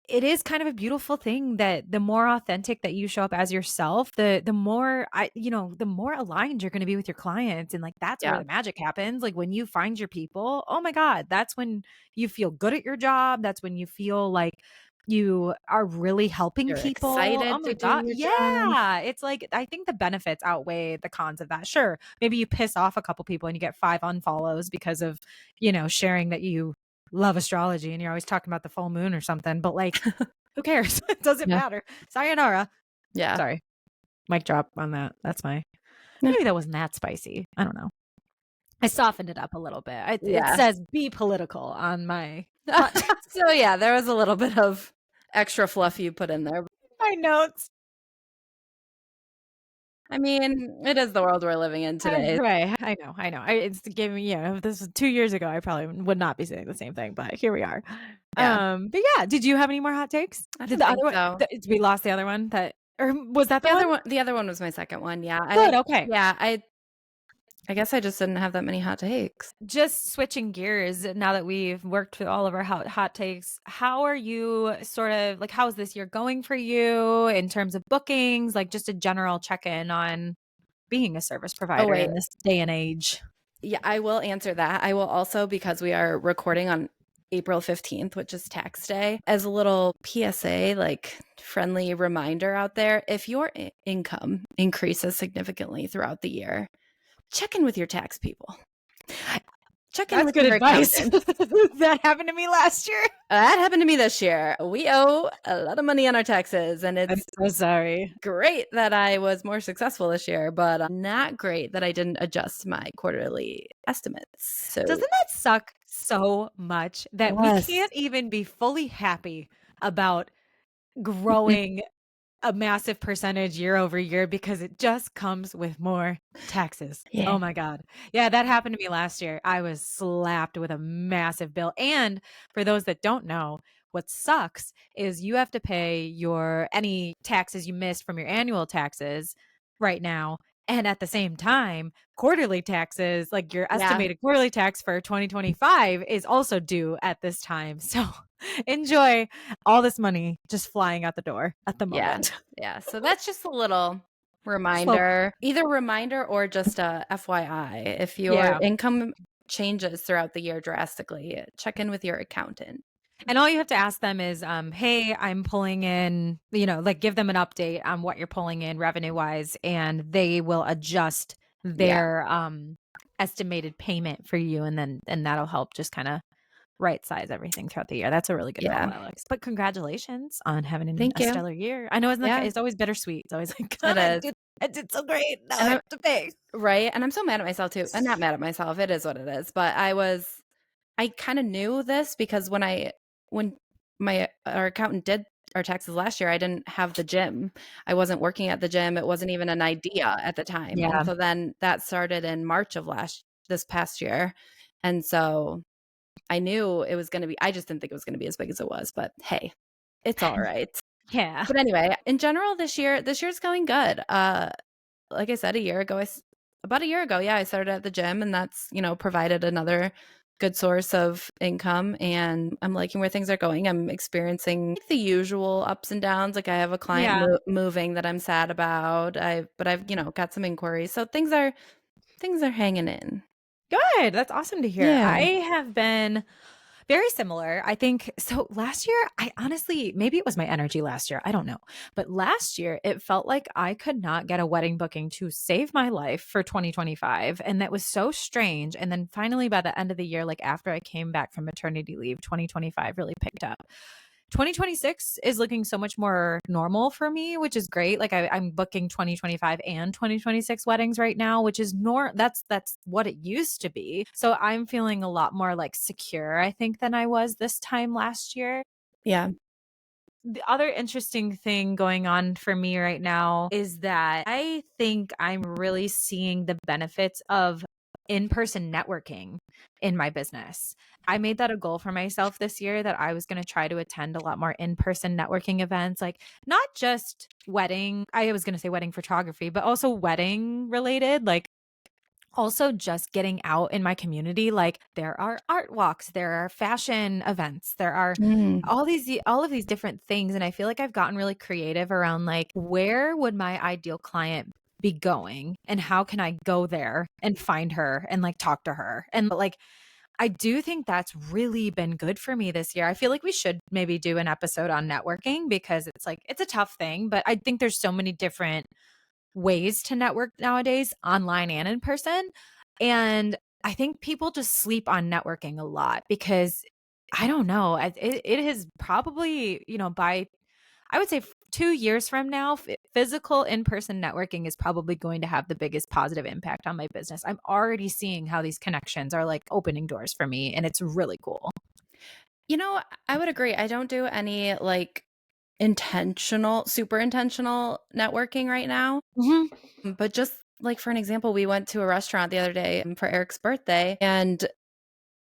S1: it is kind of a beautiful thing that the more authentic that you show up as yourself, the more the more aligned you're going to be with your clients. And like, that's where
S2: Yeah.
S1: the magic happens. Like when you find your people, oh my God, that's when you feel good at your job. That's when you feel like you are really helping
S2: You're
S1: people. Oh
S2: excited
S1: my
S2: to do
S1: God.
S2: your job.
S1: Yeah. It's like, I think the benefits outweigh the cons of that. Sure. Maybe you piss off a couple people and you get 5 unfollows because of, sharing that you love astrology and you're always talking about the full moon or something, but like, who cares? It doesn't
S2: Yeah.
S1: matter. Sayonara.
S2: Yeah.
S1: Sorry. Mic drop on that. Maybe that wasn't that spicy. I don't know. I softened it up a little bit. It says be political on my
S2: So yeah, there was a little bit of extra fluff you put in there.
S1: my notes.
S2: I mean, it is the world we're living in today.
S1: Right. I know. It's giving me, if this was 2 years ago, I probably would not be saying the same thing, but here we are.
S2: Yeah.
S1: But yeah, did you have any more hot takes?
S2: I
S1: Did
S2: don't
S1: the
S2: think
S1: other one,
S2: so.
S1: we lost the other one or was that the one?
S2: The other one was my second one. Yeah.
S1: Good. Okay.
S2: Yeah, I guess I just didn't have that many hot takes.
S1: Just switching gears now that we've worked through all of our hot takes, how are you sort of like, how's this year going for you in terms of bookings? Like just a general check-in on being a service provider in this day and age.
S2: Yeah, I will answer that. I will also, because we are recording on April 15th, which is tax day, as a little PSA, like friendly reminder out there, if your income increases significantly throughout the year, check in with your tax people. Check in with your accountant.
S1: That happened to me last year.
S2: That happened to me this year. We owe a lot of money on our taxes, and it's
S1: I'm so sorry.
S2: Great that I was more successful this year, but not great that I didn't adjust my quarterly estimates. So
S1: doesn't that suck so much that we can't even be fully happy about growing a massive percentage year over year because it just comes with more taxes.
S2: Yeah.
S1: Oh my God. Yeah, that happened to me last year. I was slapped with a massive bill. And for those that don't know, what sucks is you have to pay any taxes you missed from your annual taxes right now. And at the same time, quarterly taxes, like your estimated quarterly tax for 2025 is also due at this time. So enjoy all this money just flying out the door at the moment.
S2: Yeah. So that's just a little reminder, either reminder or just a FYI. If your income changes throughout the year drastically, check in with your accountant.
S1: And all you have to ask them is, hey, I'm pulling in, like give them an update on what you're pulling in revenue wise, and they will adjust their estimated payment for you. And that'll help just kind of right size everything throughout the year. That's a really good
S2: Yeah.
S1: goal, Alex. But congratulations on having
S2: Thank
S1: a
S2: you.
S1: stellar year. I know
S2: Yeah,
S1: it's always bittersweet. It's always like,
S2: it is.
S1: I did so great. Now I
S2: And
S1: have to pay.
S2: right, and I'm so mad at myself too. I'm not mad at myself, it is what it is, but I kinda knew this because when our accountant did our taxes last year, I didn't have the gym. I wasn't working at the gym, it wasn't even an idea at the time, and
S1: Yeah.
S2: so then that started in March of this past year, and so I knew it was gonna be I just didn't think it was gonna be as big as it was, but hey, it's alright.
S1: Yeah.
S2: But anyway, in general, this year's going good. Like I said, about a year ago, yeah, I started at the gym, and that's, provided another good source of income, and I'm liking where things are going. I'm experiencing the usual ups and downs. Like I have a client
S1: Yeah.
S2: moving that I'm sad about. I've got some inquiries. So things are hanging in.
S1: Good. That's awesome to hear.
S2: Yeah.
S1: I have been very similar. I think so. Last year, I honestly, maybe it was my energy last year. I don't know. But last year, it felt like I could not get a wedding booking to save my life for 2025. And that was so strange. And then finally, by the end of the year, like after I came back from maternity leave, 2025 really picked up. 2026 is looking so much more normal for me, which is great. Like I'm booking 2025 and 2026 weddings right now, which is that's what it used to be. So I'm feeling a lot more like secure, I think, than I was this time last year.
S2: Yeah.
S1: The other interesting thing going on for me right now is that I think I'm really seeing the benefits of in-person networking in my business. I made that a goal for myself this year that I was going to try to attend a lot more in-person networking events, like not just I was going to say wedding photography, but also wedding related, like also just getting out in my community. Like there are art walks, there are fashion events, there are
S2: Mm.
S1: all of these different things, and I feel like I've gotten really creative around like where would my ideal client be going and how can I go there and find her and like talk to her. And like I do think that's really been good for me this year. I feel like we should maybe do an episode on networking because it's like it's a tough thing, but I think there's so many different ways to network nowadays, online and in person. And I think people just sleep on networking a lot because I don't know, it has probably, by I would say 2 years from now, physical in person networking is probably going to have the biggest positive impact on my business. I'm already seeing how these connections are like opening doors for me, and it's really cool.
S2: I would agree. I don't do any like super intentional networking right now.
S1: Mhm.
S2: But just like for an example, we went to a restaurant the other day for Eric's birthday, and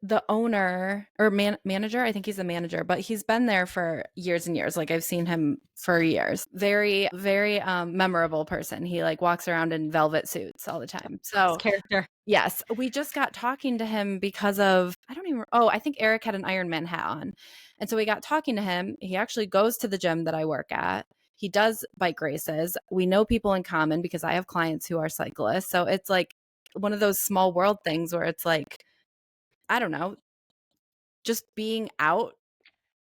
S2: the owner or manager, I think he's the manager, but he's been there for years and years. Like I've seen him for years. Very, very memorable person. He like walks around in velvet suits all the time.
S1: His
S2: So
S1: character.
S2: yes, we just got talking to him because of I think Eric had an Ironman hat on. And so we got talking to him. He actually goes to the gym that I work at. He does bike races. We know people in common because I have clients who are cyclists. So it's like one of those small world things where it's like, I don't know, just being out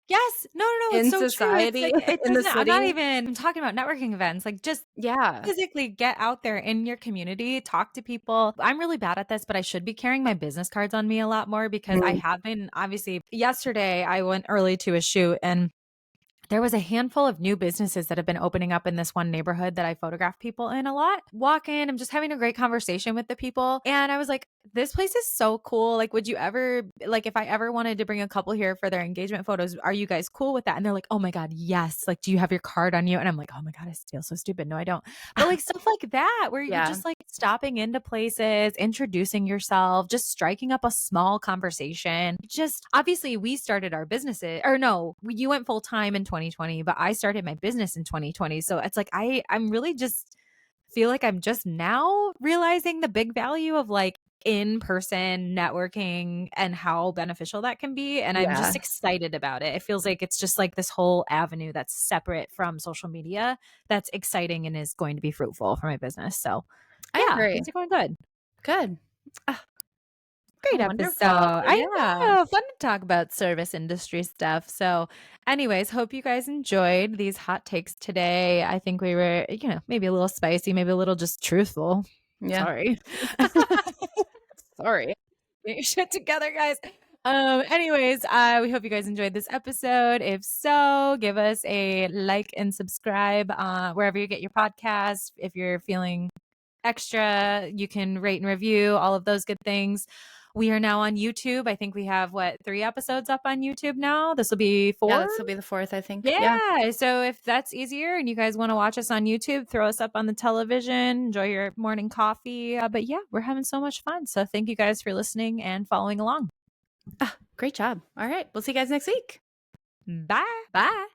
S1: Yes. No, no, no, it's
S2: in
S1: so true. It's
S2: society
S1: like it
S2: in the
S1: doesn't I'm not
S2: city.
S1: even talking about networking events, like just
S2: Yeah.
S1: physically get out there in your community, talk to people. I'm really bad at this, but I should be carrying my business cards on me a lot more because I
S2: Mm.
S1: have been obviously yesterday I went early to a shoot and there was a handful of new businesses that have been opening up in this one neighborhood that I photograph people in a lot. Walk in, I'm just having a great conversation with the people. And I was like, this place is so cool. Like, would you ever, like, if I ever wanted to bring a couple here for their engagement photos, are you guys cool with that? And they're like, oh my God, yes. Like, do you have your card on you? And I'm like, oh my God, I feel so stupid. No, I don't. But like stuff like that, where you're
S2: Yeah.
S1: just like stopping into places, introducing yourself, just striking up a small conversation. Just obviously, we started our businesses, or no, you went full time in 2020, but I started my business in 2020. So it's like I'm really just feel like I'm just now realizing the big value of like in-person networking and how beneficial that can be, and I'm
S2: Yeah.
S1: just excited about it. It feels like it's just like this whole avenue that's separate from social media that's exciting and is going to be fruitful for my business. So
S2: I
S1: yeah,
S2: agree.
S1: things are going good.
S2: Good. Ah,
S1: Great episode.
S2: wonderful.
S1: I
S2: Yeah.
S1: know. Fun to talk about service industry stuff. So, anyways, hope you guys enjoyed these hot takes today. I think we were, maybe a little spicy, maybe a little just truthful.
S2: Yeah.
S1: Sorry.
S2: Sorry.
S1: Get your shit together, guys. Anyways, we hope you guys enjoyed this episode. If so, give us a like and subscribe wherever you get your podcasts. If you're feeling extra, you can rate and review, all of those good things. We are now on YouTube. I think we have 3 episodes up on YouTube now. This will be 4.
S2: Yeah, this will be the 4th, I think.
S1: Yeah. So if that's easier and you guys want to watch us on YouTube, throw us up on the television, enjoy your morning coffee. But yeah, we're having so much fun. So thank you guys for listening and following along.
S2: Great job. All right. We'll see you guys next week.
S1: Bye.
S2: Bye.